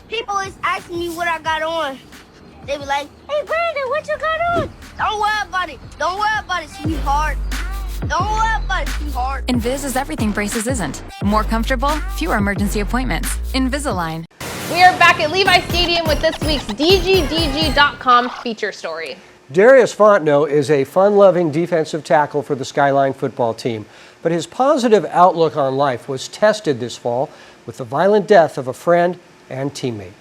People always asking me what I got on. They be like, hey, Brandon, what you got on? Don't worry about it. Don't worry about it, sweetheart. Don't worry about it, sweetheart. Invis is everything braces isn't. More comfortable, fewer emergency appointments. Invisalign. We are back at Levi Stadium with this week's DGDG.com feature story. Darius Fonteno is a fun-loving defensive tackle for the Skyline football team, but his positive outlook on life was tested this fall with the violent death of a friend and teammate.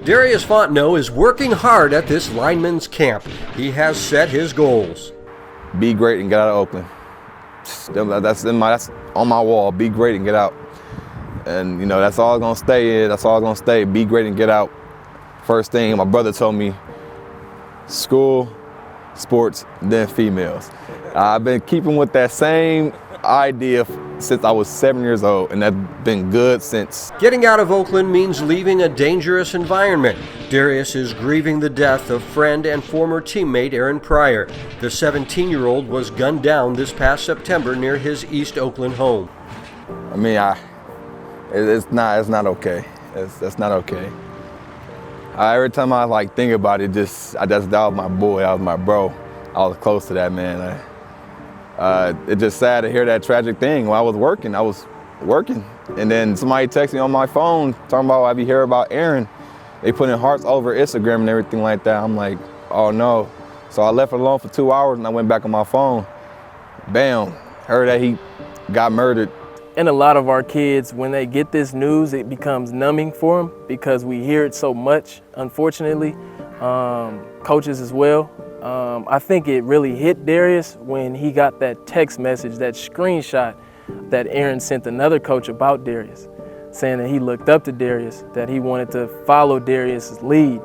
Darius Fonteno is working hard at this lineman's camp. He has set his goals. Be great and get out of Oakland. That's on my wall. Be great and get out. And you know, that's all gonna stay. That's all gonna stay. Be great and get out. First thing my brother told me: school, sports, then females. I've been keeping with that same idea since I was 7 years old, and that's been good since. Getting out of Oakland means leaving a dangerous environment. Darius is grieving the death of friend and former teammate Aaron Pryor. The 17-year-old was gunned down this past September near his East Oakland home. I mean, it's not okay. That's not okay. Every time I think about it, that was my boy, that was my bro. I was close to that man. It's just sad to hear that tragic thing. While I was working, and then somebody texted me on my phone talking about, have you heard about Aaron? They put in hearts over Instagram and everything like that. I'm like, oh no. So I left it alone for 2 hours and I went back on my phone. Bam, heard that he got murdered. And a lot of our kids, when they get this news, it becomes numbing for them because we hear it so much, unfortunately. Coaches as well. I think it really hit Darius when he got that text message, that screenshot that Aaron sent another coach about Darius, saying that he looked up to Darius, that he wanted to follow Darius' lead.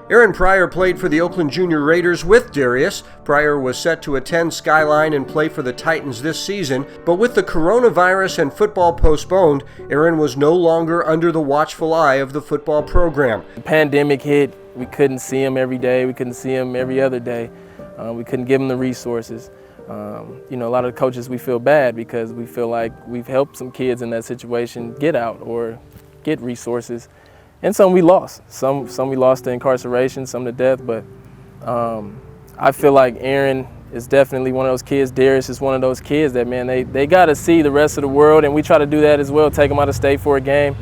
Aaron Pryor played for the Oakland Junior Raiders with Darius. Pryor was set to attend Skyline and play for the Titans this season, but with the coronavirus and football postponed, Aaron was no longer under the watchful eye of the football program. The pandemic hit, we couldn't see him every day, we couldn't see him every other day. We couldn't give him the resources. You know, a lot of the coaches, we feel bad because we feel like we've helped some kids in that situation get out or get resources. And some we lost. Some we lost to incarceration, some to death, but I feel like Aaron is definitely one of those kids. Darius is one of those kids that, man, they got to see the rest of the world, and we try to do that as well, take them out of state for a game,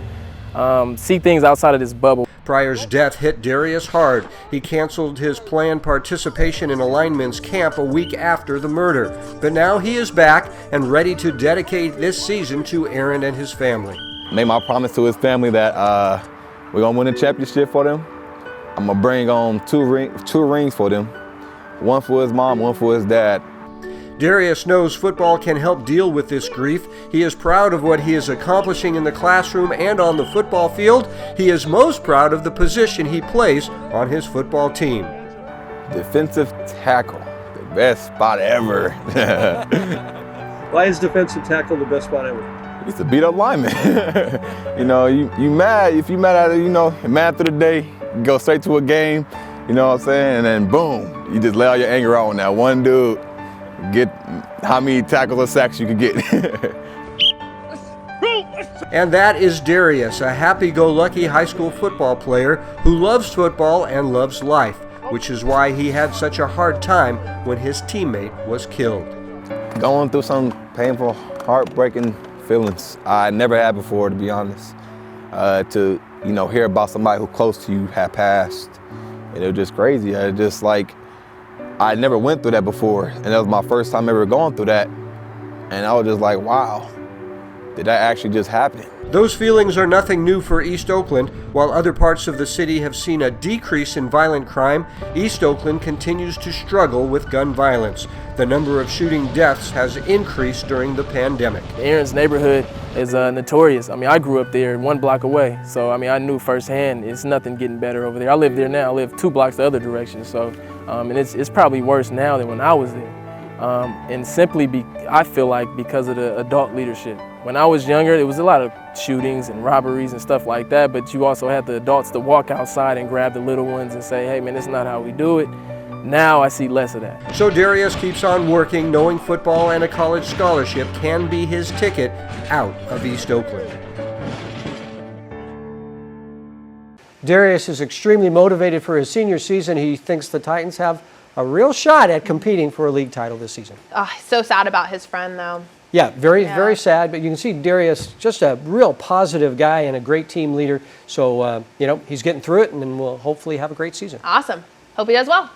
see things outside of this bubble. Pryor's death hit Darius hard. He canceled his planned participation in a lineman's camp a week after the murder. But now he is back and ready to dedicate this season to Aaron and his family. Made my promise to his family that we're gonna win a championship for them. I'm gonna bring on two rings for them. One for his mom, one for his dad. Darius knows football can help deal with this grief. He is proud of what he is accomplishing in the classroom and on the football field. He is most proud of the position he plays on his football team. Defensive tackle, the best spot ever. Why is defensive tackle the best spot ever? It's to beat up linemen. You know, you mad, if you mad at it, you know, mad through the day, you go straight to a game, you know what I'm saying, and then boom, you just lay all your anger out on that one dude. Get how many tackles or sacks you could get. And that is Darius, a happy-go-lucky high school football player who loves football and loves life, which is why he had such a hard time when his teammate was killed. Going through some painful, heartbreaking feelings I never had before, to be honest. To hear about somebody who close to you had passed, and it was just crazy. I never went through that before, and that was my first time ever going through that. And I was just like, wow, did that actually just happen? Those feelings are nothing new for East Oakland. While other parts of the city have seen a decrease in violent crime, East Oakland continues to struggle with gun violence. The number of shooting deaths has increased during the pandemic. Aaron's neighborhood is notorious. I mean, I grew up there 1 block away, so I mean, I knew firsthand it's nothing getting better over there. I live there now. I live 2 blocks the other direction, so and it's probably worse now than when I was there. And simply, I feel like because of the adult leadership. When I was younger, there was a lot of shootings and robberies and stuff like that, but you also had the adults to walk outside and grab the little ones and say, hey man, this is not how we do it. Now I see less of that. So Darius keeps on working, knowing football and a college scholarship can be his ticket out of East Oakland. Darius is extremely motivated for his senior season. He thinks the Titans have a real shot at competing for a league title this season. Oh, so sad about his friend, though. Yeah, very sad, but you can see Darius, just a real positive guy and a great team leader. So, he's getting through it, and we'll hopefully have a great season. Awesome. Hope he does well.